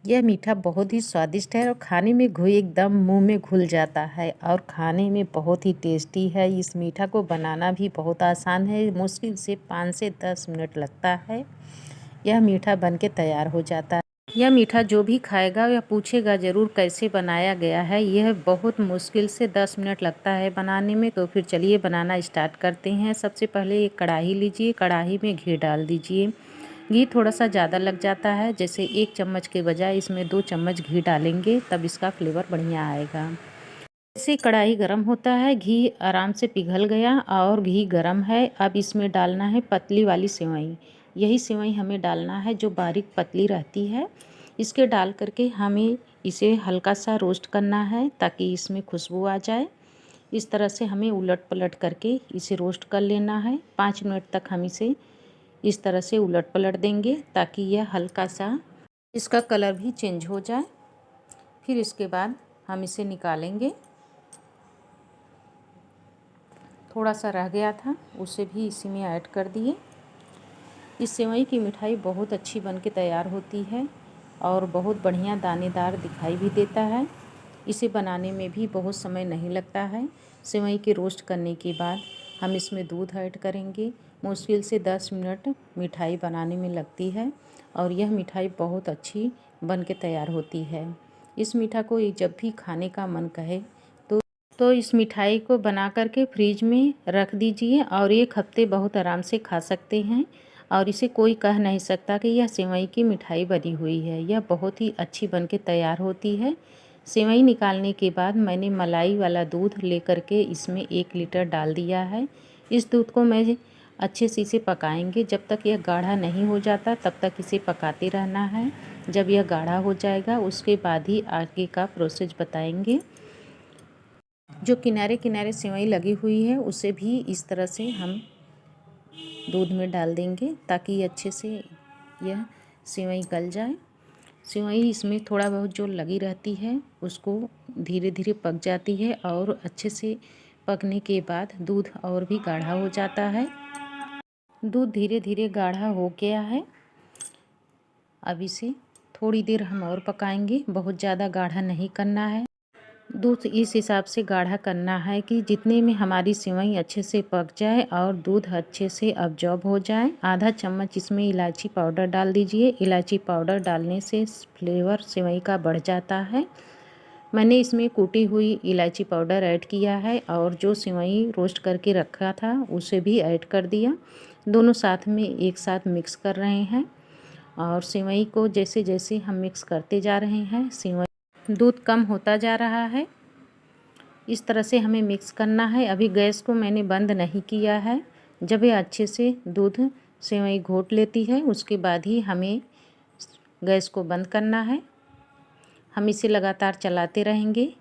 यह मीठा बहुत ही स्वादिष्ट है और खाने में घुल एकदम मुंह में घुल जाता है और खाने में बहुत ही टेस्टी है। इस मीठा को बनाना भी बहुत आसान है, मुश्किल से 5 से 10 मिनट लगता है। यह मीठा बन के तैयार हो जाता है। यह मीठा जो भी खाएगा या पूछेगा ज़रूर कैसे बनाया गया है। यह बहुत मुश्किल से 10 मिनट लगता है बनाने में। तो फिर चलिए बनाना स्टार्ट करते हैं। सबसे पहले एक कढ़ाई लीजिए, कढ़ाई में घी डाल दीजिए। घी थोड़ा सा ज़्यादा लग जाता है, जैसे 1 चम्मच के बजाय इसमें 2 चम्मच घी डालेंगे, तब इसका फ्लेवर बढ़िया आएगा। जैसे कढ़ाई गरम होता है, घी आराम से पिघल गया और घी गरम है। अब इसमें डालना है पतली वाली सेवई। यही सेवई हमें डालना है जो बारीक पतली रहती है। इसके डाल करके हमें इसे हल्का सा रोस्ट करना है ताकि इसमें खुशबू आ जाए। इस तरह से हमें उलट पलट करके इसे रोस्ट कर लेना है। 5 मिनट तक हम इसे इस तरह से उलट पलट देंगे ताकि यह हल्का सा इसका कलर भी चेंज हो जाए। फिर इसके बाद हम इसे निकालेंगे। थोड़ा सा रह गया था, उसे भी इसी में ऐड कर दिए। इस सेवई की मिठाई बहुत अच्छी बन के तैयार होती है और बहुत बढ़िया दानेदार दिखाई भी देता है। इसे बनाने में भी बहुत समय नहीं लगता है। सेवई के रोस्ट करने के बाद हम इसमें दूध ऐड करेंगे। मुश्किल से 10 मिनट मिठाई बनाने में लगती है और यह मिठाई बहुत अच्छी बन के तैयार होती है। इस मीठा को जब भी खाने का मन कहे तो इस मिठाई को बना करके फ्रिज में रख दीजिए और 1 हफ्ते बहुत आराम से खा सकते हैं। और इसे कोई कह नहीं सकता कि यह सेवई की मिठाई बनी हुई है। यह बहुत ही अच्छी बन के तैयार होती है। सेवई निकालने के बाद मैंने मलाई वाला दूध लेकर के इसमें 1 लीटर डाल दिया है। इस दूध को मैं अच्छे से इसे पकाएंगे। जब तक यह गाढ़ा नहीं हो जाता तब तक इसे पकाते रहना है। जब यह गाढ़ा हो जाएगा उसके बाद ही आगे का प्रोसेस बताएंगे। जो किनारे किनारे सेवई लगी हुई है उसे भी इस तरह से हम दूध में डाल देंगे ताकि अच्छे से यह सेवई गल जाए। सेवई इसमें थोड़ा बहुत जो लगी रहती है उसको धीरे धीरे पक जाती है और अच्छे से पकने के बाद दूध और भी गाढ़ा हो जाता है। दूध धीरे धीरे गाढ़ा हो गया है। अब इसे थोड़ी देर हम और पकाएंगे, बहुत ज़्यादा गाढ़ा नहीं करना है। दूध इस हिसाब से गाढ़ा करना है कि जितने में हमारी सेवई अच्छे से पक जाए और दूध अच्छे से अब्जॉर्ब हो जाए। आधा चम्मच इसमें इलायची पाउडर डाल दीजिए। इलायची पाउडर डालने से फ्लेवर सेवई का बढ़ जाता है। मैंने इसमें कूटी हुई इलायची पाउडर ऐड किया है और जो सेवई रोस्ट करके रखा था उसे भी ऐड कर दिया। दोनों साथ में एक साथ मिक्स कर रहे हैं और सेवई को जैसे जैसे हम मिक्स करते जा रहे हैं सेवई दूध कम होता जा रहा है। इस तरह से हमें मिक्स करना है। अभी गैस को मैंने बंद नहीं किया है। जब ये अच्छे से दूध सेवई घोट लेती है उसके बाद ही हमें गैस को बंद करना है। हम इसे लगातार चलाते रहेंगे।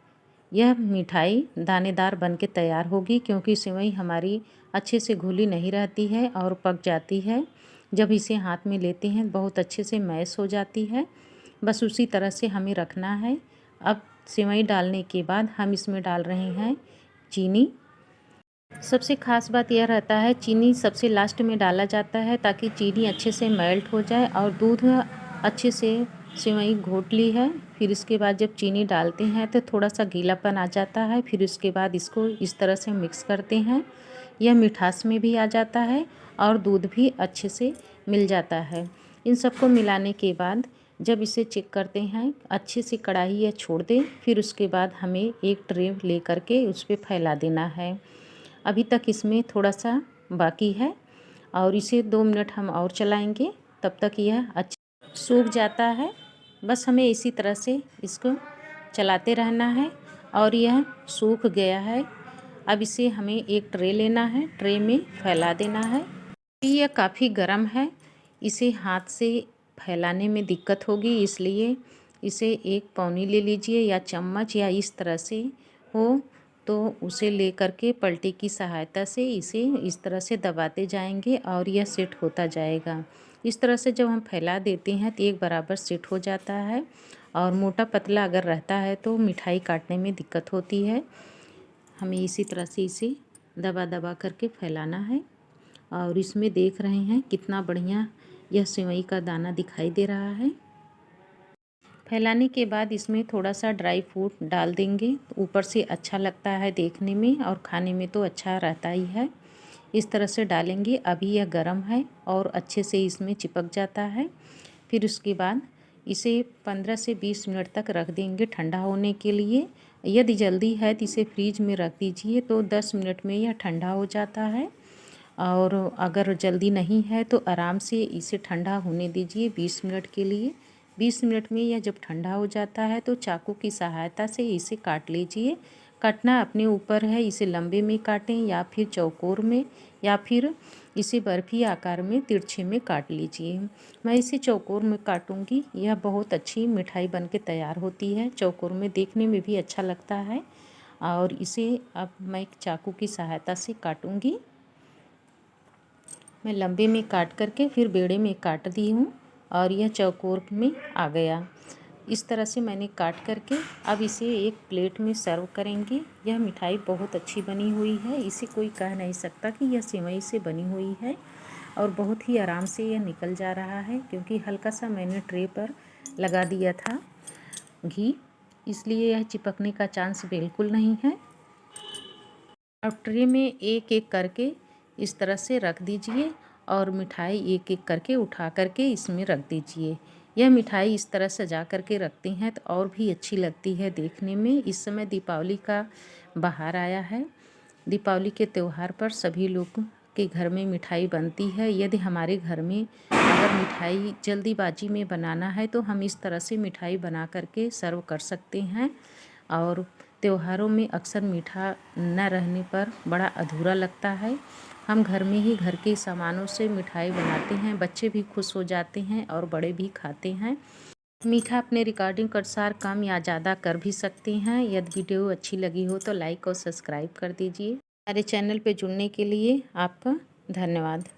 यह मिठाई दानेदार बन के तैयार होगी क्योंकि सेवई हमारी अच्छे से घुली नहीं रहती है और पक जाती है। जब इसे हाथ में लेते हैं बहुत अच्छे से मैश हो जाती है। बस उसी तरह से हमें रखना है। अब सेवई डालने के बाद हम इसमें डाल रहे हैं चीनी। सबसे ख़ास बात यह रहता है चीनी सबसे लास्ट में डाला जाता है ताकि चीनी अच्छे से मेल्ट हो जाए और दूध अच्छे से सेवई घोट ली है। फिर इसके बाद जब चीनी डालते हैं तो थोड़ा सा गीलापन आ जाता है। फिर उसके बाद इसको इस तरह से मिक्स करते हैं। यह मिठास में भी आ जाता है और दूध भी अच्छे से मिल जाता है। इन सबको मिलाने के बाद जब इसे चेक करते हैं अच्छे से कढ़ाई यह छोड़ दे, फिर उसके बाद हमें एक ट्रे ले करके उस पर फैला देना है। अभी तक इसमें थोड़ा सा बाकी है और इसे 2 मिनट हम और चलाएंगे, तब तक यह अच्छा सूख जाता है। बस हमें इसी तरह से इसको चलाते रहना है और यह सूख गया है। अब इसे हमें एक ट्रे लेना है, ट्रे में फैला देना है। यह काफ़ी गर्म है, इसे हाथ से फैलाने में दिक्कत होगी, इसलिए इसे एक पौनी ले लीजिए या चम्मच या इस तरह से हो तो उसे ले करके पलटी की सहायता से इसे इस तरह से दबाते जाएंगे और यह सेट होता जाएगा। इस तरह से जब हम फैला देते हैं तो एक बराबर सेट हो जाता है। और मोटा पतला अगर रहता है तो मिठाई काटने में दिक्कत होती है। हमें इसी तरह से इसे दबा दबा करके फैलाना है। और इसमें देख रहे हैं कितना बढ़िया यह सेवई का दाना दिखाई दे रहा है। फैलाने के बाद इसमें थोड़ा सा ड्राई फ्रूट डाल देंगे, ऊपर से अच्छा लगता है देखने में और खाने में तो अच्छा रहता ही है। इस तरह से डालेंगे। अभी यह गर्म है और अच्छे से इसमें चिपक जाता है। फिर उसके बाद इसे 15 से 20 मिनट तक रख देंगे ठंडा होने के लिए। यदि जल्दी है तो इसे फ्रीज में रख दीजिए, तो 10 मिनट में यह ठंडा हो जाता है। और अगर जल्दी नहीं है तो आराम से इसे ठंडा होने दीजिए 20 मिनट के लिए। 20 मिनट में यह जब ठंडा हो जाता है तो चाकू की सहायता से इसे काट लीजिए। काटना अपने ऊपर है, इसे लंबे में काटें या फिर चौकोर में, या फिर इसे बर्फ़ी आकार में तिरछे में काट लीजिए। मैं इसे चौकोर में काटूंगी। यह बहुत अच्छी मिठाई बनके तैयार होती है, चौकोर में देखने में भी अच्छा लगता है। और इसे अब मैं एक चाकू की सहायता से काटूंगी। मैं लंबे में काट करके फिर बेड़े में काट दी हूँ और यह चौकोर में आ गया। इस तरह से मैंने काट करके अब इसे एक प्लेट में सर्व करेंगे। यह मिठाई बहुत अच्छी बनी हुई है, इसे कोई कह नहीं सकता कि यह सेवई से बनी हुई है। और बहुत ही आराम से यह निकल जा रहा है, क्योंकि हल्का सा मैंने ट्रे पर लगा दिया था घी, इसलिए यह चिपकने का चांस बिल्कुल नहीं है। अब ट्रे में एक एक करके इस तरह से रख दीजिए और मिठाई एक एक करके उठा करके इसमें रख दीजिए। यह मिठाई इस तरह सजा करके रखते हैं तो और भी अच्छी लगती है देखने में। इस समय दीपावली का बाहर आया है। दीपावली के त्यौहार पर सभी लोग के घर में मिठाई बनती है। यदि हमारे घर में अगर मिठाई जल्दीबाजी में बनाना है तो हम इस तरह से मिठाई बना करके सर्व कर सकते हैं। और त्योहारों में अक्सर मीठा न रहने पर बड़ा अधूरा लगता है। हम घर में ही घर के सामानों से मिठाई बनाते हैं, बच्चे भी खुश हो जाते हैं और बड़े भी खाते हैं। मीठा अपने रिकॉर्डिंग के अनुसार कम या ज़्यादा कर भी सकते हैं। यदि वीडियो अच्छी लगी हो तो लाइक और सब्सक्राइब कर दीजिए। हमारे चैनल पे जुड़ने के लिए आपका धन्यवाद।